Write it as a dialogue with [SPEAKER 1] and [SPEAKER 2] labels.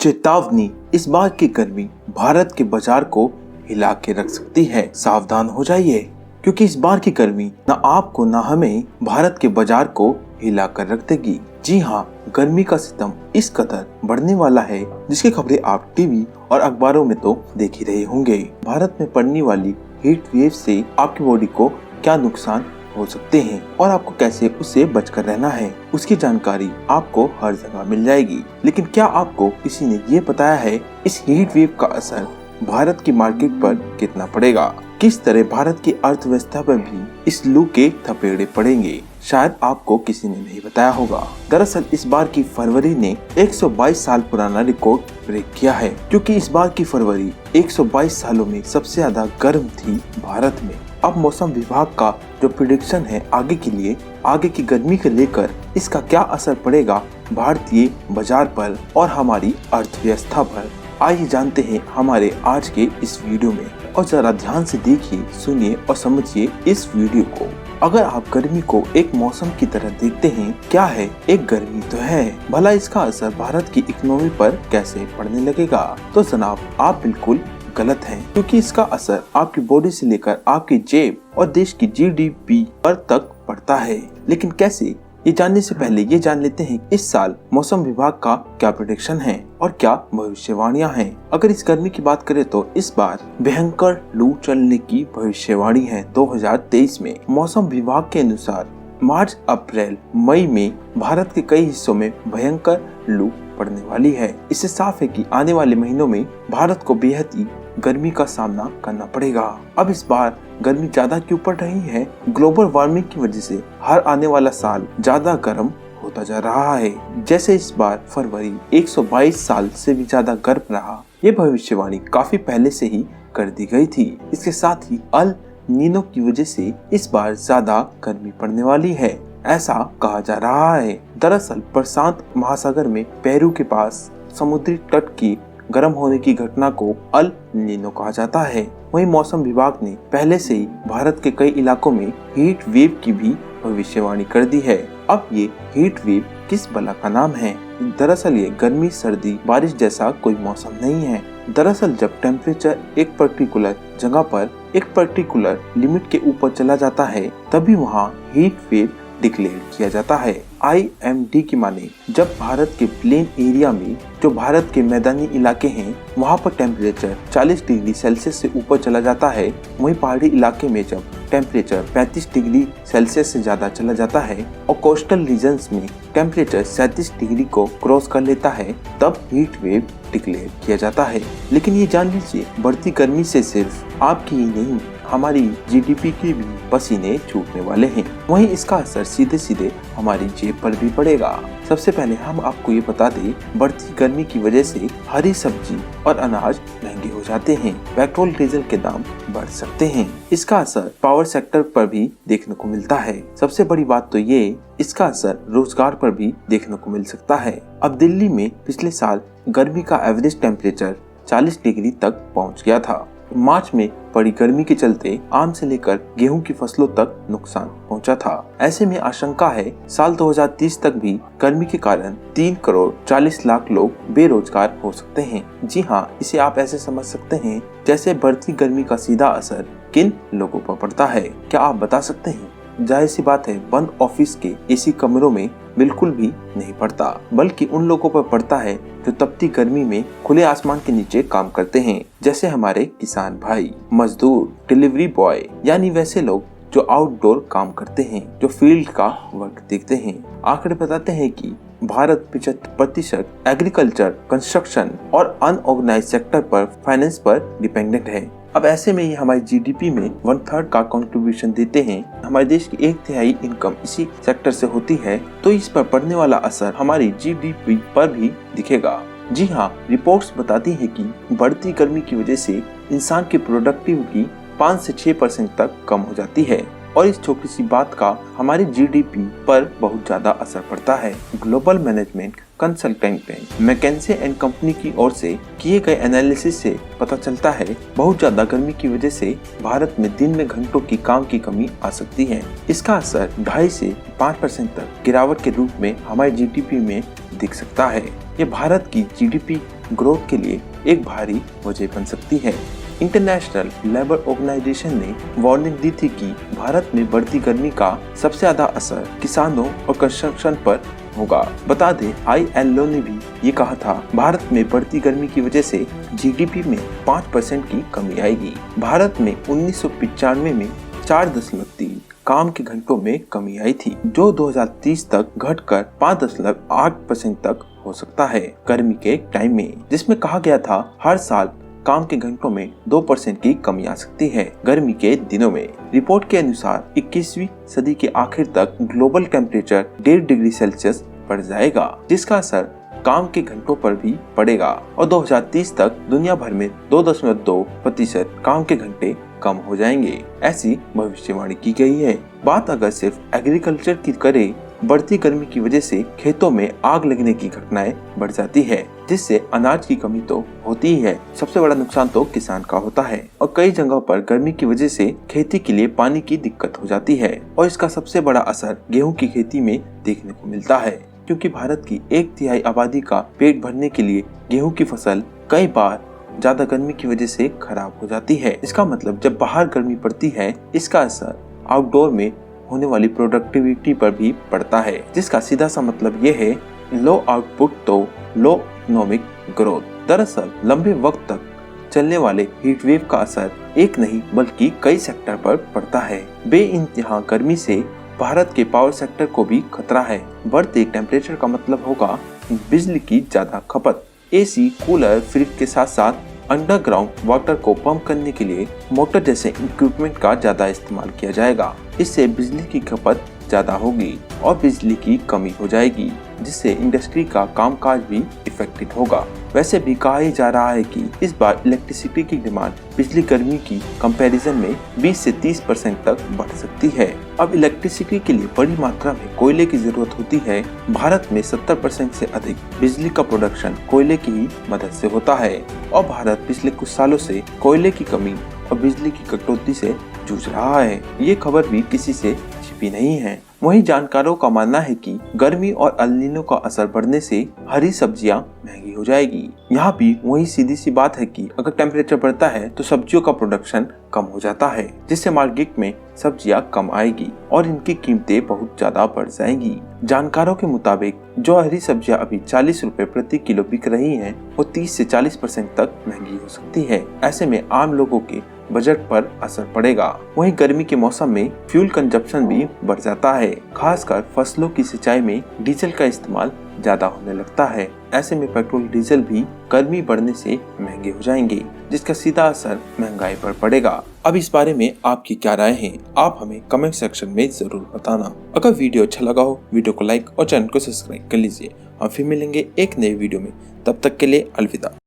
[SPEAKER 1] चेतावनी, इस बार की गर्मी भारत के बाजार को हिला के रख सकती है। सावधान हो जाइए, क्योंकि इस बार की गर्मी न आपको न हमें भारत के बाजार को हिला कर रख देगी। जी हाँ, गर्मी का सितम इस कदर बढ़ने वाला है जिसकी खबरें आप टीवी और अखबारों में तो देख ही रहे होंगे। भारत में पड़ने वाली हीट वेव से आपकी बॉडी को क्या नुकसान हो सकते हैं और आपको कैसे उससे बचकर रहना है, उसकी जानकारी आपको हर जगह मिल जाएगी। लेकिन क्या आपको किसी ने ये बताया है इस हीट वेव का असर भारत की मार्केट पर कितना पड़ेगा? किस तरह भारत की अर्थव्यवस्था पर भी इस लू के थपेड़े पड़ेंगे? शायद आपको किसी ने नहीं बताया होगा। दरअसल इस बार की फरवरी ने 122 साल पुराना रिकॉर्ड ब्रेक किया है, क्योंकि इस बार की फरवरी 122 सालों में सबसे ज्यादा गर्म थी भारत में। अब मौसम विभाग का जो प्रिडिक्शन है आगे के लिए, आगे की गर्मी को लेकर इसका क्या असर पड़ेगा भारतीय बाजार पर और हमारी अर्थव्यवस्था पर, आइए जानते हैं हमारे आज के इस वीडियो में। और जरा ध्यान से देखिए, सुनिए और समझिए इस वीडियो को। अगर आप गर्मी को एक मौसम की तरह देखते हैं, क्या है एक गर्मी तो है, भला इसका असर भारत की इकोनॉमी पर कैसे पड़ने लगेगा? तो जनाब, आप बिल्कुल गलत हैं, क्योंकि इसका असर आपकी बॉडी से लेकर आपकी जेब और देश की जीडीपी पर तक पड़ता है। लेकिन कैसे, ये जानने से पहले ये जान लेते हैं इस साल मौसम विभाग का क्या प्रेडिक्शन है और क्या भविष्यवाणियां हैं। अगर इस गर्मी की बात करें तो इस बार भयंकर लू चलने की भविष्यवाणी है 2023 में। मौसम विभाग के अनुसार मार्च, अप्रैल, मई में भारत के कई हिस्सों में भयंकर लू पड़ने वाली है। इससे साफ है कि आने वाले महीनों में भारत को बेहद ही गर्मी का सामना करना पड़ेगा। अब इस बार गर्मी ज्यादा क्यों पड़ रही है? ग्लोबल वार्मिंग की वजह से हर आने वाला साल ज्यादा गर्म होता जा रहा है। जैसे इस बार फरवरी 122 साल से भी ज्यादा गर्म रहा, ये भविष्यवाणी काफी पहले से ही कर दी गई थी। इसके साथ ही अल नीनो की वजह से इस बार ज्यादा गर्मी पड़ने वाली है, ऐसा कहा जा रहा है। दरअसल प्रशांत महासागर में पेरू के पास समुद्री तट की गर्म होने की घटना को अल नीनो कहा जाता है। वहीं मौसम विभाग ने पहले से ही भारत के कई इलाकों में हीट वेव की भी भविष्यवाणी कर दी है। अब ये हीट वेव किस बला का नाम है? दरअसल ये गर्मी, सर्दी, बारिश जैसा कोई मौसम नहीं है। दरअसल जब टेम्परेचर एक पर्टिकुलर जगह पर एक पर्टिकुलर लिमिट के ऊपर चला जाता है, तभी वहाँ हीट वेव डिक्लेयर किया जाता है। IMD की माने, जब भारत के प्लेन एरिया में जो भारत के मैदानी इलाके हैं वहाँ पर टेम्परेचर 40 डिग्री सेल्सियस से ऊपर चला जाता है, वहीं पहाड़ी इलाके में जब टेम्परेचर 35 डिग्री सेल्सियस से ज्यादा चला जाता है और कोस्टल रीजन्स में टेम्परेचर 37 डिग्री को क्रॉस कर लेता है, तब हीट वेव डिक्लेयर किया जाता है। लेकिन ये जान लीजिए, बढ़ती गर्मी से सिर्फ आपकी ही नहीं, हमारी जीडीपी के भी पसीने छूटने वाले हैं। वहीं इसका असर सीधे सीधे हमारी जेब पर भी पड़ेगा। सबसे पहले हम आपको ये बता दें, बढ़ती गर्मी की वजह से हरी सब्जी और अनाज महंगे हो जाते हैं, पेट्रोल डीजल के दाम बढ़ सकते हैं। इसका असर पावर सेक्टर पर भी देखने को मिलता है। सबसे बड़ी बात तो ये, इसका असर रोजगार पर भी देखने को मिल सकता है। अब दिल्ली में पिछले साल गर्मी का एवरेज टेम्परेचर 40 डिग्री तक पहुंच गया था। मार्च में पड़ी गर्मी के चलते आम से लेकर गेहूं की फसलों तक नुकसान पहुंचा था। ऐसे में आशंका है साल 2030 तक भी गर्मी के कारण 3 करोड़ 40 लाख लोग बेरोजगार हो सकते हैं। जी हाँ, इसे आप ऐसे समझ सकते हैं जैसे बढ़ती गर्मी का सीधा असर किन लोगों पर पड़ता है। क्या आप बता सकते हैं? जाहिर सी बात है, बंद ऑफिस के एसी कमरों में बिल्कुल भी नहीं पड़ता, बल्कि उन लोगों पर पड़ता है जो तपती गर्मी में खुले आसमान के नीचे काम करते हैं, जैसे हमारे किसान भाई, मजदूर, डिलीवरी बॉय, यानी वैसे लोग जो आउटडोर काम करते हैं, जो फील्ड का वर्क देखते हैं। आंकड़े बताते हैं कि भारत 75% एग्रीकल्चर, कंस्ट्रक्शन और अनऑर्गेनाइज्ड सेक्टर पर फाइनेंस पर डिपेंडेंट है। अब ऐसे में ये हमारी जीडीपी में 1/3 का कंट्रीब्यूशन देते हैं। हमारे देश की 1/3 इनकम इसी सेक्टर से होती है, तो इस पर पड़ने वाला असर हमारी जीडीपी पर भी दिखेगा। जी हाँ, रिपोर्ट्स बताती हैं कि बढ़ती गर्मी की वजह से इंसान की प्रोडक्टिविटी 5 से 6% तक कम हो जाती है और इस छोटी सी बात का हमारी जीडीपी पर बहुत ज्यादा असर पड़ता है। Global management consultant McKinsey and company की ओर से किए गए एनालिसिस से पता चलता है बहुत ज्यादा गर्मी की वजह से भारत में दिन में घंटों की काम की कमी आ सकती है। इसका असर 2.5 से 5% तक गिरावट के रूप में हमारी जीडीपी में दिख सकता है। ये भारत की जीडीपी ग्रोथ के लिए एक भारी वजह बन सकती है। इंटरनेशनल लेबर ऑर्गेनाइजेशन ने वार्निंग दी थी कि भारत में बढ़ती गर्मी का सबसे ज्यादा असर किसानों और कंस्ट्रक्शन पर होगा। बता दें, ILO ने भी ये कहा था, भारत में बढ़ती गर्मी की वजह से GDP में 5% की कमी आएगी। भारत में 1995 में 4.3 काम के घंटों में कमी आई थी, जो 2030 तक घटकर 5.8% तक हो सकता है गर्मी के टाइम में, जिसमें कहा गया था हर साल काम के घंटों में 2% की कमी आ सकती है गर्मी के दिनों में। रिपोर्ट के अनुसार 21वीं सदी के आखिर तक ग्लोबल टेम्परेचर 1.5 डिग्री सेल्सियस बढ़ जाएगा, जिसका असर काम के घंटों पर भी पड़ेगा और 2030 तक दुनिया भर में 2.2% काम के घंटे कम हो जाएंगे, ऐसी भविष्यवाणी की गई है। बात अगर सिर्फ एग्रीकल्चर की करें, बढ़ती गर्मी की वजह से खेतों में आग लगने की घटनाएं बढ़ जाती है, जिससे अनाज की कमी तो होती ही है, सबसे बड़ा नुकसान तो किसान का होता है। और कई जगहों पर गर्मी की वजह से खेती के लिए पानी की दिक्कत हो जाती है और इसका सबसे बड़ा असर गेहूं की खेती में देखने को मिलता है, क्योंकि भारत की 1/3 आबादी का पेट भरने के लिए गेहूं की फसल कई बार ज्यादा गर्मी की वजह से खराब हो जाती है। इसका मतलब जब बाहर गर्मी पड़ती है, इसका असर आउटडोर में होने वाली प्रोडक्टिविटी पर भी पड़ता है, जिसका सीधा सा मतलब ये है, लो आउटपुट तो लो इकोनॉमिक ग्रोथ। दरअसल लंबे वक्त तक चलने वाले हीट वेव का असर एक नहीं बल्कि कई सेक्टर पर पड़ता है। बेइंतहा गर्मी से भारत के पावर सेक्टर को भी खतरा है। बढ़ते टेम्परेचर का मतलब होगा बिजली की ज्यादा खपत। AC, कूलर, फ्रिज के साथ साथ अंडरग्राउंड वाटर को पंप करने के लिए मोटर जैसे इक्विपमेंट का ज्यादा इस्तेमाल किया जाएगा। इससे बिजली की खपत ज्यादा होगी और बिजली की कमी हो जाएगी, जिससे इंडस्ट्री का कामकाज भी इफेक्टेड होगा। वैसे भी कहा ही जा रहा है कि इस बार इलेक्ट्रिसिटी की डिमांड पिछली गर्मी की कंपैरिजन में 20 से 30% तक बढ़ सकती है। अब इलेक्ट्रिसिटी के लिए बड़ी मात्रा में कोयले की जरूरत होती है। भारत में 70% से अधिक बिजली का प्रोडक्शन कोयले की ही मदद से होता है और भारत पिछले कुछ सालों से कोयले की कमी और बिजली की कटौती से जूझ रहा है। ये खबर भी किसी से छिपी नहीं है। वहीं जानकारों का मानना है कि गर्मी और एल नीनो का असर बढ़ने से हरी सब्जियां महंगी हो जाएगी। यहाँ भी वही सीधी सी बात है कि अगर टेम्परेचर बढ़ता है तो सब्जियों का प्रोडक्शन कम हो जाता है, जिससे मार्केट में सब्जियां कम आएगी और इनकी कीमतें बहुत ज्यादा बढ़ जाएंगी। जानकारों के मुताबिक जो हरी सब्जियां अभी 40 रुपए प्रति किलो बिक रही हैं, वो 30 से 40% तक महंगी हो सकती है। ऐसे में आम लोगों के बजट पर असर पड़ेगा। वहीं गर्मी के मौसम में फ्यूल कंजप्शन भी बढ़ जाता है, खासकर फसलों की सिंचाई में डीजल का इस्तेमाल ज्यादा होने लगता है। ऐसे में पेट्रोल डीजल भी गर्मी बढ़ने से महंगे हो जाएंगे, जिसका सीधा असर महंगाई पर पड़ेगा। अब इस बारे में आपकी क्या राय है, आप हमें कमेंट सेक्शन में जरूर बताना। अगर वीडियो अच्छा लगा हो, वीडियो को लाइक और चैनल को सब्सक्राइब कर लीजिए। हम फिर मिलेंगे एक नए वीडियो में, तब तक के लिए अलविदा।